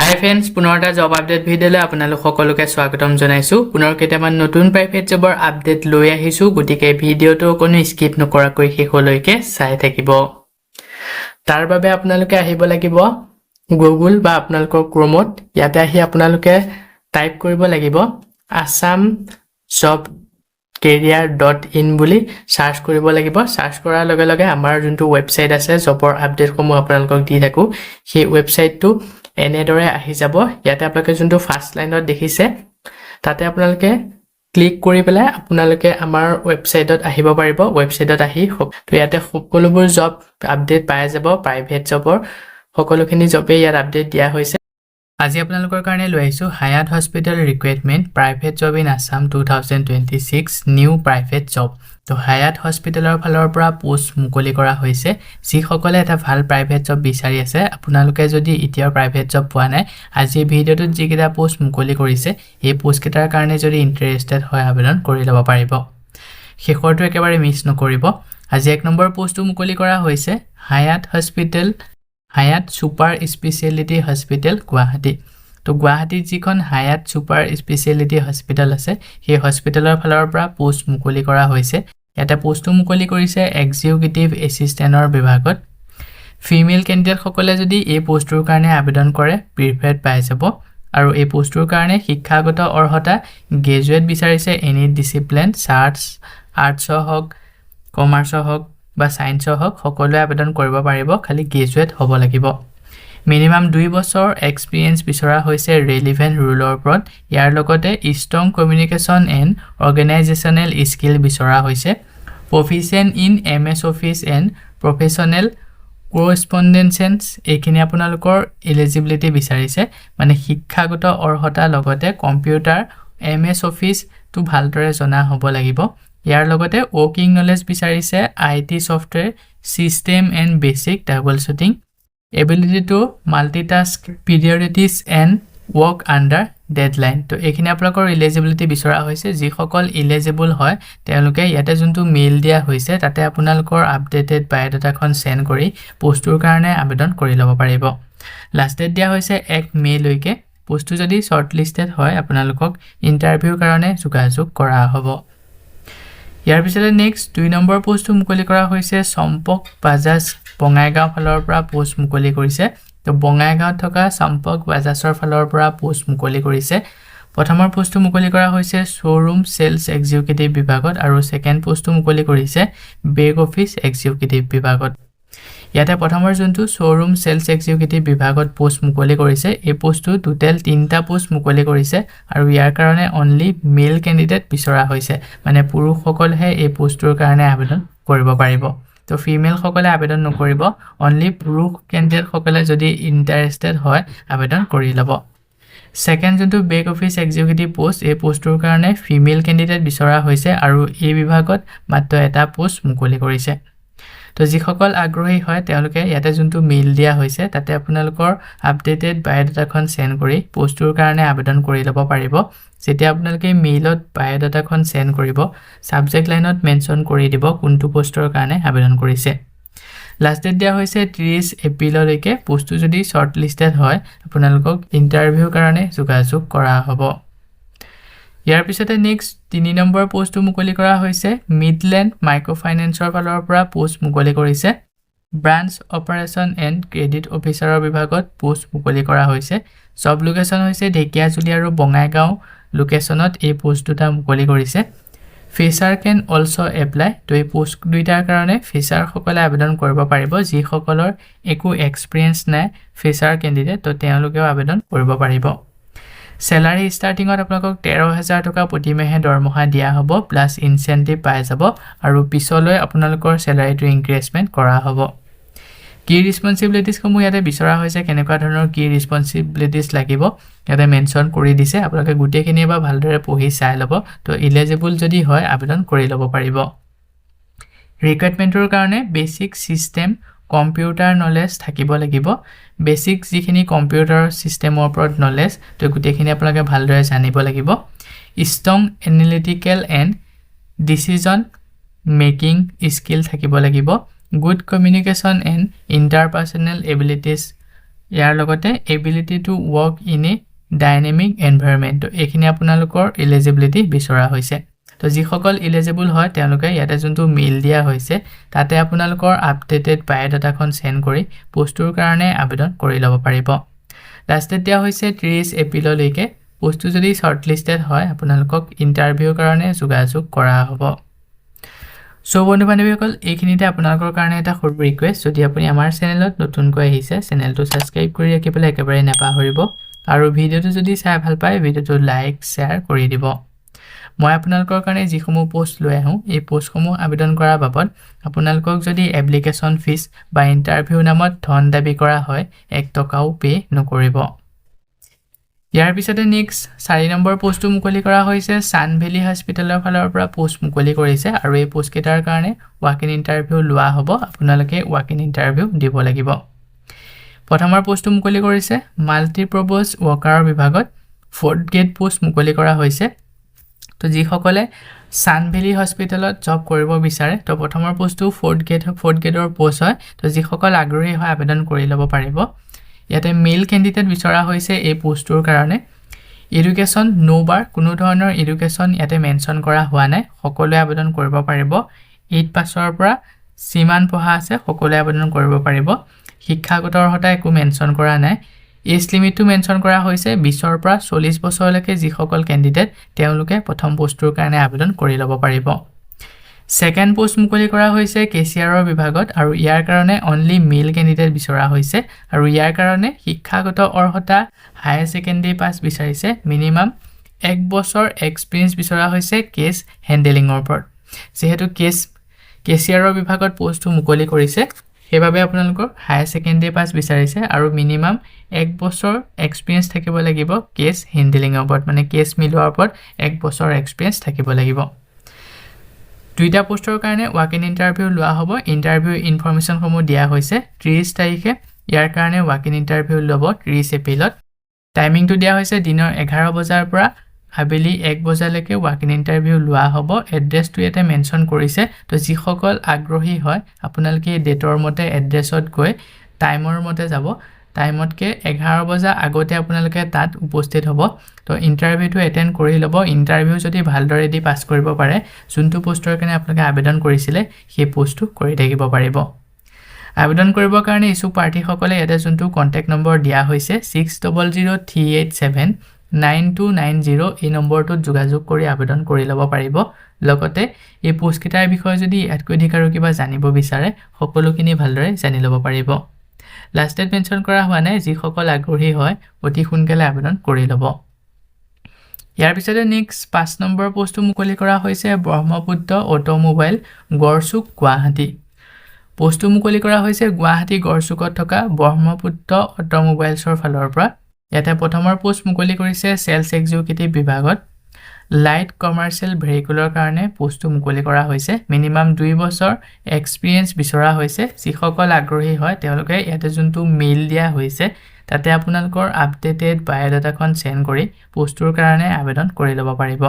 হাই friends পুনৰ এটা job update ভিডিঅ'লৈ আপোনালোক সকলোকে স্বাগতম জনাইছো পুনৰ কেইটামান নতুন প্ৰাইভেট জবৰ আপডেট লৈ আহিছো গতিকে ভিডিঅ'টো কোনো স্কিপ নকৰাকৈ শেষলৈকে চাই থাকিব তাৰ বাবে আপোনালোকে আহিব লাগিব গুগল বা আপোনালোকৰ ক্ৰোমত ইয়াতে আহি আপোনালোকে টাইপ কৰিব লাগিব assam job career.in বুলি সাৰ্চ কৰিব লাগিব সাৰ্চ কৰাৰ লগে লগে আমাৰ যোনটো ৱেবছাইট আছে জবৰ আপডেটসমূহ আপোনালোকক দি থাকো সেই ৱেবছাইটটো এনেদৰে আহি যাব ইয়াতে আপোনালোকে যোনটো ফাৰ্স্ট লাইনত দেখিছে তাতে আপোনালোকে ক্লিক কৰি পেলাই আপোনালোকে আমাৰ ৱেবছাইটত আহিব পাৰিব ৱেবছাইটত আহি তো ইয়াতে সকলোবোৰ জব আপডেট পাই যাব প্ৰাইভেট জবৰ সকলোখিনি জবে ইয়াত আপডেট দিয়া হৈছে আজি আপোনালোকৰ কাৰণে লৈ আহিছো হায়াত hospital recruitment private job in Assam 2026 new private job তো হায়াত হস্পিটেলৰ ফালৰ পৰা পোষ্ট মুকলি কৰা হৈছে যি সকলে এটা ভাল প্ৰাইভেট জব বিচাৰি আছে আপোনালোকে যদি এতিয়া প্ৰাইভেট জব পোৱা নাই আজি ভিডিঅ'টোত যিকেইটা পোষ্ট মুকলি কৰিছে এই পোষ্ট কেইটাৰ কাৰণে যদি ইন্টাৰেষ্টেড হয় আবেদন কৰি ল'ব পাৰিব শেষৰটো একেবাৰে মিছ নকৰিব আজি এক নম্বৰ পোষ্টটো মুকলি কৰা হৈছে হায়াত হস্পিটেল হায়াত সুপাৰ স্পেশালিটি হস্পিটেল গুৱাহাটী তো গুৱাহাটীত যিখন হায়াত সুপাৰ স্পেশালিটি হস্পিটেল আছে সেই হস্পিটেলৰ ফালৰ পৰা পোষ্ট মুকলি কৰা হৈছে এটা পোষ্টটো মুকলি কৰিছে এক্সিকিউটিভ এসিস্ট্যান্টৰ বিভাগত ফিমেল ক্যান্ডিডেট সকলে যদি এই পোষ্টৰ কাৰণে আবেদন কৰে প্ৰিফাৰ্ড পাই যাব আৰু এই পোষ্টৰ কাৰণে শিক্ষাগত অৰ্হতা গ্ৰেজুৱেট বিচাৰিছে এনি ডিসিপ্লিন আৰ্টছ হওক কমাৰ্চ হওক বা সায়েন্স হওক সকলোৱে আবেদন কৰিব পাৰিব খালি গ্ৰেজুৱেট হ'ব লাগিব মিনিমাম 2 বছৰ এক্সপেৰিয়েন্স বিচৰা হৈছে ৰেলেভেন্ট ৰুলৰ ওপৰত ইয়াৰ লগতে strong communication and organisational skill বিচৰা হৈছে প্ৰফিচিয়েন্ট ইন এমএছ অফিচ এণ্ড প্ৰফেশনেল কৰেছপন্ডেন্সেন্স এইখিনি আপোনালোকৰ এলিজিবিলিটি বিচাৰিছে মানে শিক্ষাগত অৰ্হতা লগতে কম্পিউটাৰ এমএছ অফিচ তো ভালদৰে জনা হ'ব লাগিব ইয়াৰ লগতে ৱৰ্কিং নলেজ বিচাৰিছে IT software system and basic troubleshooting ability to multitask priorities and work under deadline তো এইখিনি আপোনালোকৰ এলিজিবিলিটি বিচৰা হৈছে যি সকল এলিজিবল হয় তেওঁলোকে ইয়াতে যোনটো মেইল দিয়া হৈছে তাতে আপোনালোকৰ আপডেটেড বায়োডাটাখন সেন্ড কৰি পোষ্টৰ কাৰণে আবেদন কৰি ল'ব পাৰিব লাষ্ট ডেট দিয়া হৈছে 1 মে লৈকে পোষ্টটো যদি শৰ্টলিষ্টেড হয় আপোনালোকক ইন্টাৰভিউৰ কাৰণে যোগাযোগ কৰা হ'ব ইয়াৰ পিছতে নেক্সট 2 নম্বৰ পোষ্টটো মুকলি কৰা হৈছে চম্পক বাজাজ বঙাইগাঁও ফালৰ পৰা পোষ্ট মুকলি কৰিছে তো বঙাইগাঁৱত থকা চম্পক বাজাজৰ ফালৰ পৰা পোষ্ট মুকলি কৰিছে প্ৰথমৰ পোষ্টটো মুকলি কৰা হৈছে শ্বৰুম সেলছ এক্সিকিউটিভ বিভাগত আৰু সেকেন্ড পোষ্টটো মুকলি কৰিছে বেক অফিচ এক্সিকিউটিভ বিভাগত ইয়াতে প্ৰথমৰ যোনটো শ্বৰুম সেলছ এক্সিকিউটিভ বিভাগত পোষ্ট মুকলি কৰিছে এই পোষ্টটো টোটাল 3টা পোষ্ট মুকলি কৰিছে আৰু ইয়াৰ কাৰণে অনলি মেল ক্যান্ডিডেট বিচৰা হৈছে মানে পুৰুষসকলহে এই পোষ্টৰ কাৰণে আবেদন কৰিব পাৰিব তো ফিমেল সকলে আবেদন নকৰিব অনলি পুৰুষ ক্যান্ডিডেট সকলে যদি ইন্টাৰেষ্টেড হয় আবেদন কৰি ল'ব সেকেন্ড যোনটো বেক অফিচ এক্সিকিউটিভ পোষ্ট এই পোষ্টৰ কাৰণে ফিমেল ক্যান্ডিডেট বিচৰা হৈছে আৰু এই বিভাগত মাত্ৰ এটা পোষ্ট মুকলি কৰিছে তো যিসকল আগ্ৰহী হয় তেওঁলোকে ইয়াতে যোনটো মেইল দিয়া হৈছে তাতে আপোনালোকৰ আপডেটেড বায়োডাটাখন সেন্ড কৰি পোষ্টৰ কাৰণে আবেদন কৰি ল'ব পাৰিব যেতিয়া আপোনালোকে মেইলত বায়োডাটাখন সেন্ড কৰিব সাবজেক্ট লাইনত মেনশন কৰি দিব কোনটো পোষ্টৰ কাৰণে আবেদন কৰিছে লাষ্ট ডেট দিয়া হৈছে 30 এপ্ৰিললৈকে পোষ্টটো যদি শৰ্টলিষ্টেড হয় আপোনালোকক ইন্টাৰভিউৰ কাৰণে যোগাযোগ কৰা হ'ব ইয়াৰ পিছতে নেক্সট 3 নম্বৰ পোষ্টটো মুকলি কৰা হৈছে মিডল্যান্ড মাইক্ৰফাইনেন্সৰ ফালৰ পৰা পোষ্ট মুকলি কৰিছে ব্ৰাঞ্চ অপাৰেচন এণ্ড ক্ৰেডিট অফিচাৰৰ বিভাগত পোষ্ট মুকলি কৰা হৈছে সব লোকেশন হৈছে ঢেকিয়াজুলি আৰু বঙাইগাঁও লোকেশনত এই পোষ্ট দুটা মুকলি কৰিছে ফেচাৰ কেন অলসো এপ্লাই তো এই পোষ্ট দুইটাৰ কাৰণে ফেচাৰ সকলে আবেদন কৰিব পাৰিব যি সকলৰ একো এক্সপেৰিয়েন্স নাই ফেচাৰ ক্যান্ডিডেট তো তেওঁলোকেও আবেদন কৰিব পাৰিব স্যালাৰি স্টাৰ্টিংত আপোনালোকক 13000 টকা প্ৰতি মাহে দৰমহা দিয়া হ'ব প্লাস ইনসেন্টিভ পাই যাব আৰু পিছলৈ আপোনালোকৰ স্যালাৰিটো ইনক্ৰিজমেন্ট কৰা হ'ব কি ৰেসপন্সিবিলিটিজ সমূহ ইয়াতে বিচৰা হৈছে কেনেকুৱা ধৰণৰ কি ৰেসপন্সিবিলিটিজ লাগিব ইয়াতে মেনশন কৰি দিছে আপোনালোকে গুটেখিনি বা ভালদৰে পঢ়ি চাই ল'ব তো এলিজিবল যদি হয় আবেদন কৰি ল'ব পাৰিব ৰিক্ৰুটমেন্টৰ কাৰণে বেসিক সিস্টেম কম্পিউটাৰ নলেজ থাকিব লাগিব বেসিক যিখিনি কম্পিউটাৰ সিস্টেমৰ ওপৰত নলেজ তো গুটেখিনি আপোনালোকে ভালদৰে জানিব লাগিব ষ্ট্ৰং এনালিটিক্যাল এণ্ড ডিসিজন মেকিং স্কিল থাকিব লাগিব গুড কমিউনিকেশ্যন এণ্ড ইণ্টাৰপাৰ্সনেল এবিলিটিজ ইয়াৰ লগতে ability to work in a dynamic environment এইখিনি আপোনালোকৰ এলিজিবিলিটি বিচৰা হৈছে তো যিসকল এলিজিবল হয় তেওঁলোকে ইয়াতে যোনটো মেইল দিয়া হৈছে তাতে আপোনালোকৰ আপডেটেড বায়োডাটাখন সেন্ড কৰি পোষ্টটোৰ কাৰণে আবেদন কৰি ল'ব পাৰিব লাষ্টত দিয়া হৈছে 30 এপ্ৰিললৈকে পোষ্টটো যদি শৰ্টলিষ্টেড হয় আপোনালোকক ইন্টাৰভিউৰ কাৰণে যোগাযোগ কৰা হ'ব সো বন্ধু বান্ধৱীসকল এইখিনিতে আপোনালোকৰ কাৰণে এটা সৰু ৰিকুৱেষ্ট যদি আপুনি আমাৰ চেনেলত নতুনকৈ আহিছে চেনেলটো সাবস্ক্ৰাইব কৰি ৰাখিবলৈ একেবাৰে নাপাহৰিব আৰু ভিডিওটো যদি চাই ভাল পায় ভিডিওটো লাইক শেয়াৰ কৰি দিব মই আপোনালোকৰ কাৰণে যিসমূহ পোষ্ট লৈ আহোঁ এই পোষ্টসমূহ আবেদন কৰাৰ বাবদ আপোনালোকক যদি এপ্লিকেশ্যন ফিজ বা ইন্টাৰভিউ নামত ধন দাবী কৰা হয় 1 টকাও পে নকৰিব ইয়াৰ পিছতে নেক্সট 4 নম্বৰ পোষ্টটো মুকলি কৰা হৈছে সান ভেলি হস্পিটেলৰ ফালৰ পৰা পোষ্ট মুকলি কৰিছে আৰু এই পোষ্ট কেইটাৰ কাৰণে ৱাক ইন ইন্টাৰভিউ লোৱা হ'ব আপোনালোকে ৱাক ইন ইন্টাৰভিউ দিব লাগিব প্ৰথমৰ পোষ্টটো মুকলি কৰিছে মাল্টিপাৰপাছ ৱৰ্কাৰ বিভাগত 4th গ্ৰেড পোষ্ট মুকলি কৰা হৈছে তো যিসকলে সান ভেলি হস্পিটেলত জব কৰিব বিচাৰে তো প্ৰথমৰ পোষ্টটো 4th গ্ৰেডৰ পোষ্ট হয় তো যিসকল আগ্ৰহী হয় আবেদন কৰি ল'ব পাৰিব ইয়াতে মেল ক্যান্ডিডেট বিচৰা হৈছে এই পোষ্টটোৰ কাৰণে এডুকেশ্যন নো বাৰ কোনো ধৰণৰ এডুকেশ্যন ইয়াতে মেনশন কৰা হোৱা নাই সকলোৱে আবেদন কৰিব পাৰিব 8 পাছৰ পৰা সীমান পঢ়া আছে সকলোৱে আবেদন কৰিব পাৰিব শিক্ষাগত অৰ্হতা একো মেনশন কৰা নাই এজ লিমিটটো মেনশন কৰা হৈছে 20 ৰ পৰা 40 বছৰলৈকে যিসকল ক্যান্ডিডেট তেওঁলোকে প্ৰথম পোষ্টটোৰ কাৰণে আবেদন কৰি ল'ব পাৰিব সেকেন্ড পোষ্ট মুকলি কৰা হৈছে কেচিয়াৰৰ বিভাগত আৰু ইয়াৰ কাৰণে অনলি মেল ক্যান্ডিডেট বিচৰা হৈছে আৰু ইয়াৰ কাৰণে শিক্ষাগত অৰ্হতা হায়াৰ সেকেন্ডাৰী পাছ বিচাৰিছে মিনিমাম 1 বছৰ এক্সপেৰিয়েন্স বিচৰা হৈছে কেছ হ্যান্ডলিংৰ ওপৰত যেহেতু কেচিয়াৰৰ বিভাগত পোষ্টটো মুকলি কৰিছে সেইভাবে আপোনালোকৰ হায়াৰ সেকেন্ডাৰী পাছ বিচাৰিছে আৰু মিনিমাম 1 বছৰ এক্সপেৰিয়েন্স থাকিব লাগিব কেছ হ্যান্ডলিংৰ ওপৰত মানে কেছ মিলোৱাৰ ওপৰত 1 বছৰ এক্সপেৰিয়েন্স থাকিব লাগিব দুইটা পোষ্টৰ কাৰণে ৱাক ইন ইন্টাৰভিউ লোৱা হ'ব ইন্টাৰভিউ ইনফৰমেশন সমূহ দিয়া হৈছে 30 তাৰিখে ইয়াৰ কাৰণে ৱাক ইন ইন্টাৰভিউ ল'ব 30 এপ্ৰিলত টাইমিংটো দিয়া হৈছে দিনৰ 11 বজাৰ পৰা আবেলি 1 বজালৈকে ৱাক ইন ইন্টাৰভিউ লোৱা হ'ব এড্ৰেছটো ইয়াতে মেনশন কৰিছে তো যিসকল আগ্ৰহী হয় আপোনালোকে ডেটৰ মতে এড্ৰেছত গৈ টাইমৰ মতে যাব টাইমতকে 11 বজা আগতে আপোনালোকে তাত উপস্থিত হ'ব তো ইন্টাৰভিউটো এটেন্ড কৰি ল'ব ইন্টাৰভিউ যদি ভালদৰে দি পাছ কৰিব পাৰে যোনটো পোষ্টৰ কাৰণে আপোনালোকে আবেদন কৰিছিলে সেই পোষ্টটো কৰি থাকিব পাৰিব আবেদন কৰিবৰ কাৰণে ইছু প্ৰাৰ্থীসকলে ইয়াতে যোনটো কন্টাক্ট নম্বৰ দিয়া হৈছে 6003879290 এই নম্বৰটোত যোগাযোগ কৰি আবেদন কৰি ল'ব পাৰিব লগতে এই পোষ্ট কেইটাৰ বিষয়ে যদি ইয়াতকৈ অধিক আৰু কিবা জানিব বিচাৰে সকলোখিনি ভালদৰে জানি ল'ব পাৰিব লাষ্টত মেনশন কৰা হোৱা নাই যিসকল আগ্ৰহী হয় অতি সোনকালে আবেদন কৰি ল'ব ইয়াৰ পিছতে নেক্সট 5 নম্বৰ পোষ্টটো মুকলি কৰা হৈছে ব্ৰহ্মপুত্ৰ অটোমোবাইল গড়চুক গুৱাহাটী পোষ্টটো মুকলি কৰা হৈছে গুৱাহাটী গড়চুকত থকা ব্ৰহ্মপুত্ৰ অটোমোবাইলছৰ ফালৰ পৰা ইয়াতে প্ৰথমৰ পোষ্ট মুকলি কৰিছে সেলস এক্সিকিউটিভ বিভাগত লাইট কমাৰ্শিয়েল ভেহিকুলৰ কাৰণে পোষ্টটো মুকলি কৰা হৈছে মিনিমাম 2 বছৰ এক্সপেৰিয়েন্স বিচৰা হৈছে যিসকল আগ্ৰহী হয় তেওঁলোকে ইয়াতে যোনটো মেইল দিয়া হৈছে তাতে আপোনালোকৰ আপডেটেড বায়োডাটাখন সেন্ড কৰি পোষ্টটোৰ কাৰণে আবেদন কৰি ল'ব পাৰিব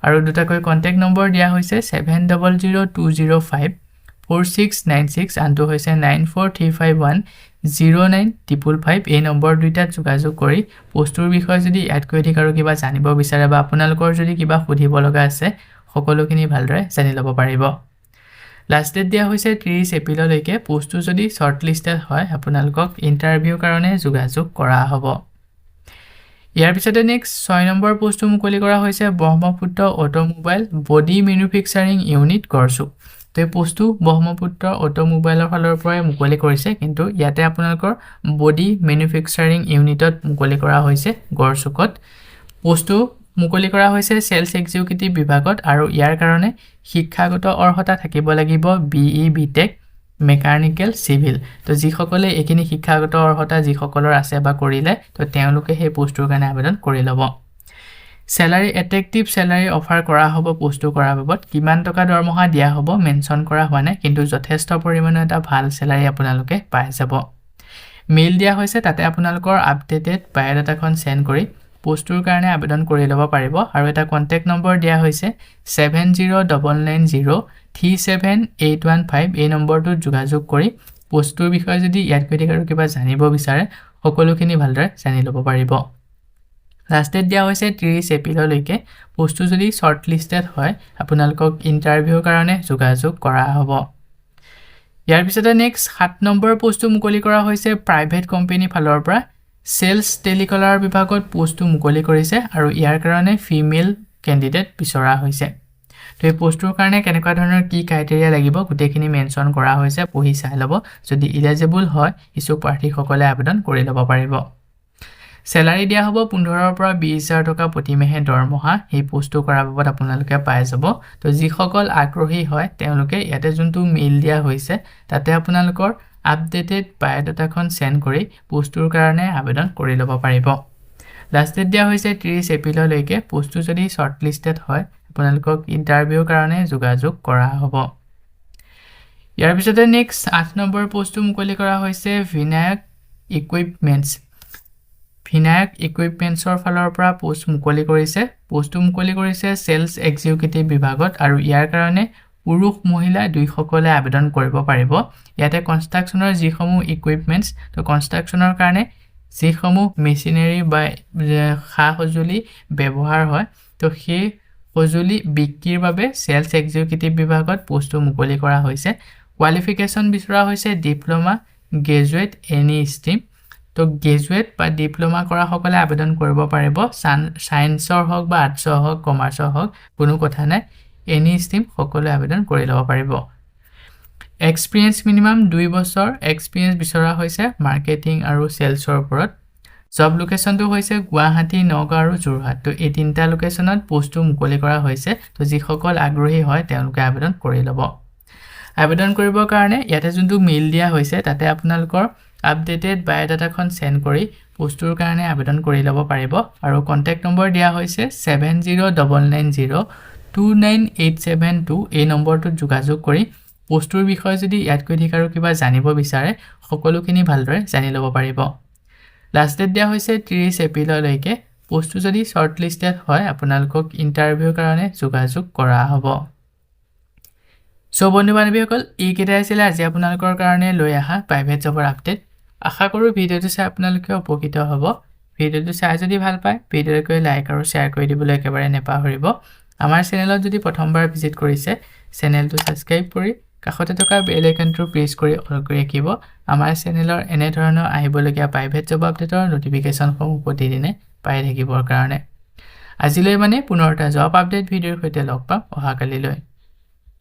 আৰু দুটাকৈ কন্টাক্ট নম্বৰ দিয়া হৈছে 7002054696 আনটো হৈছে 9435109555 এই নম্বৰ দুইটাত যোগাযোগ কৰি পোষ্টৰ বিষয়ে যদি ইয়াতকৈ অধিক আৰু কিবা জানিব বিচাৰে বা আপোনালোকৰ যদি কিবা সুধিব লগা আছে সকলোখিনি ভালদৰে জানি ল'ব পাৰিব লাষ্ট ডেট দিয়া হৈছে 30 এপ্ৰিললৈকে পোষ্টটো যদি শৰ্টলিষ্টেড হয় আপোনালোকক ইন্টাৰভিউৰ কাৰণে যোগাযোগ কৰা হ'ব ইয়াৰ পিছতে নেক্সট 6 নম্বৰ পোষ্টটো মুকলি কৰা হৈছে Brahmaputra automobile body manufacturing unit Garchuk তো এই পোষ্টটো ব্ৰহ্মপুত্ৰ অটোমোবাইলৰ ফালৰ পৰা মুকলি কৰিছে কিন্তু ইয়াতে আপোনালোকৰ বডি মেনুফেকচাৰিং ইউনিটত মুকলি কৰা হৈছে গড়চুকত পোষ্টটো মুকলি কৰা হৈছে সেলস এক্সিকিউটিভ বিভাগত আৰু ইয়াৰ কাৰণে শিক্ষাগত অৰ্হতা থাকিব লাগিব বিই বিটেক মেকানিক্যাল সিভিল তো যিসকলে এখিনি শিক্ষাগত অৰ্হতা যিসকলৰ আছে বা কৰিলে তো তেওঁলোকে সেই পোষ্টটোৰ কাৰণে আবেদন কৰি ল'ব স্যালাৰি এট্ৰেক্টিভ স্যালাৰি অফাৰ কৰা হ'ব পোষ্টটো কৰাৰ বাবদ কিমান টকা দৰমহা দিয়া হ'ব মেনশন কৰা হোৱা নাই কিন্তু যথেষ্ট পৰিমাণৰ এটা ভাল স্যালাৰি আপোনালোকে পাই যাব মেইল দিয়া হৈছে তাতে আপোনালোকৰ আপডেটেড বায়োডাটাখন সেন্ড কৰি পোষ্টটোৰ কাৰণে আবেদন কৰি ল'ব পাৰিব আৰু এটা কন্টাক্ট নম্বৰ দিয়া হৈছে 7099037815 এই নম্বৰটোত যোগাযোগ কৰি পোষ্টটোৰ বিষয়ে যদি ইয়াতকৈ আৰু কিবা জানিব বিচাৰে সকলোখিনি ভালদৰে জানি ল'ব পাৰিব লাষ্ট ডেট দিয়া হৈছে 30 এপ্ৰিললৈকে পোষ্টটো যদি শৰ্ট লিষ্টেড হয় আপোনালোকক ইন্টাৰভিউৰ কাৰণে যোগাযোগ কৰা হ'ব ইয়াৰ পিছতে নেক্সট 7 নম্বৰ পোষ্টটো মুকলি কৰা হৈছে প্ৰাইভেট কোম্পানী ফালৰ পৰা সেলস টেলিকলাৰ বিভাগত পোষ্টটো মুকলি কৰিছে আৰু ইয়াৰ কাৰণে ফিমেল ক্যান্ডিডেট বিচৰা হৈছে তো এই পোষ্টৰ কাৰণে কেনেকুৱা ধৰণৰ কি ক্ৰাইটেৰিয়া লাগিব গোটেইখিনি মেনশন কৰা হৈছে পঢ়ি চাই ল'ব যদি ইলিজিবল হয় ইছুক প্ৰাৰ্থীসকলে আবেদন কৰি ল'ব পাৰিব স্যালাৰি দিয়া হ'ব 15 ৰ পৰা 20000 টকা প্ৰতি মাহে দৰমহা এই পোষ্টটো কৰাৰ বাবদ আপোনালোকে পাই যাব তো যিসকল আগ্ৰহী হয় তেওঁলোকে ইয়াতে যোনটো মেইল দিয়া হৈছে তাতে আপোনালোকৰ আপডেটেড বায়োডাটাখন সেন্ড কৰি পোষ্টটোৰ কাৰণে আবেদন কৰি ল'ব পাৰিব লাষ্ট ডেট দিয়া হৈছে 30 এপ্ৰিললৈকে পোষ্টটো যদি শৰ্ট লিষ্টেড হয় আপোনালোকক ইন্টাৰভিউৰ কাৰণে যোগাযোগ কৰা হ'ব ইয়াৰ পিছতে নেক্সট 8 নম্বৰ পোষ্টটো মুকলি কৰা হৈছে ভিনায়ক ইকুইপমেন্টছৰ ফালৰ পৰা পোষ্ট মুকলি কৰিছে সেলস এক্সিকিউটিভ বিভাগত আৰু ইয়াৰ কাৰণে পুৰুষ মহিলা দুইসকলে আবেদন কৰিব পাৰিব ইয়াতে কনষ্ট্ৰাকচনৰ যিসমূহ ইকুইপমেন্টছ তো কনষ্ট্ৰাকচনৰ কাৰণে যিসমূহ মেচিনাৰী বা সা-সঁজুলি ব্যৱহাৰ হয় তো সেই সঁজুলি বিক্ৰীৰ বাবে সেলস এক্সিকিউটিভ বিভাগত পোষ্টটো মুকলি কৰা হৈছে কোৱালিফিকেশন বিচৰা হৈছে ডিপ্লোমা গ্ৰেজুৱেট এনি ষ্ট্ৰীম তো গ্ৰেজুৱেট বা ডিপ্লোমা কৰা সকলে আবেদন কৰিব পাৰিব সায়েন্সৰ হওক বা আৰ্টছৰ হওক কমাৰ্চৰ হওক কোনো কথা নাই এনি ষ্ট্ৰীম সকলে আবেদন কৰি ল'ব পাৰিব এক্সপেৰিয়েন্স মিনিমাম 2 বছৰ এক্সপেৰিয়েন্স বিচৰা হৈছে মাৰ্কেটিং আৰু সেলছৰ ওপৰত জব লোকেশনটো হৈছে গুৱাহাটী নগাঁও আৰু যোৰহাট তো এই তিনটা লোকেশনত পোষ্টটো মুকলি কৰা হৈছে তো যিসকল আগ্ৰহী হয় তেওঁলোকে আবেদন কৰি ল'ব আবেদন কৰিবৰ কাৰণে ইয়াতে যোনটো মেইল দিয়া হৈছে তাতে আপোনালোকৰ আপডেটেড বায়োডাটাখন সেন্ড কৰি পোষ্টটোৰ কাৰণে আবেদন কৰি ল'ব পাৰিব আৰু কন্টাক্ট নম্বৰ দিয়া হৈছে 7099029872 এই নম্বৰটোত যোগাযোগ কৰি পোষ্টটোৰ বিষয়ে যদি ইয়াতকৈ অধিক আৰু কিবা জানিব বিচাৰে সকলোখিনি ভালদৰে জানি ল'ব পাৰিব লাষ্ট ডেট দিয়া হৈছে 30 এপ্ৰিললৈকে পোষ্টটো যদি শৰ্ট লিষ্টেড হয় আপোনালোকক ইন্টাৰভিউৰ কাৰণে যোগাযোগ কৰা হ'ব সো বন্ধু-বান্ধৱীসকল এইকেইটা আছিল আজি আপোনালোকৰ কাৰণে লৈ অহা প্ৰাইভেট জবৰ আপডেট আশা কৰো ভিডিওটো চাই আপোনালোকে উপকৃত হ'ব ভিডিওটো চাই যদি ভাল পায় ভিডিওটো লাইক আৰু শেয়াৰ কৰি দিবলৈ একেবাৰে নেপাহৰিব আমাৰ চেনেলত যদি প্ৰথমবাৰ ভিজিট কৰিছে চেনেলটো সাবস্ক্ৰাইব কৰি কাষতে থকা বেল আইকনটো প্ৰেছ কৰি অল কৰি ৰাখিব আমাৰ চেনেলৰ এনে ধৰণৰ আহিবলগীয়া প্ৰাইভেট জব আপডেটৰ নটিফিকেশনসমূহ প্ৰতিদিনে পাই থাকিবৰ কাৰণে আজিলৈ মানে পুনৰ এটা জব আপডেট ভিডিওৰ সৈতে লগ পাম অহাকালিলৈ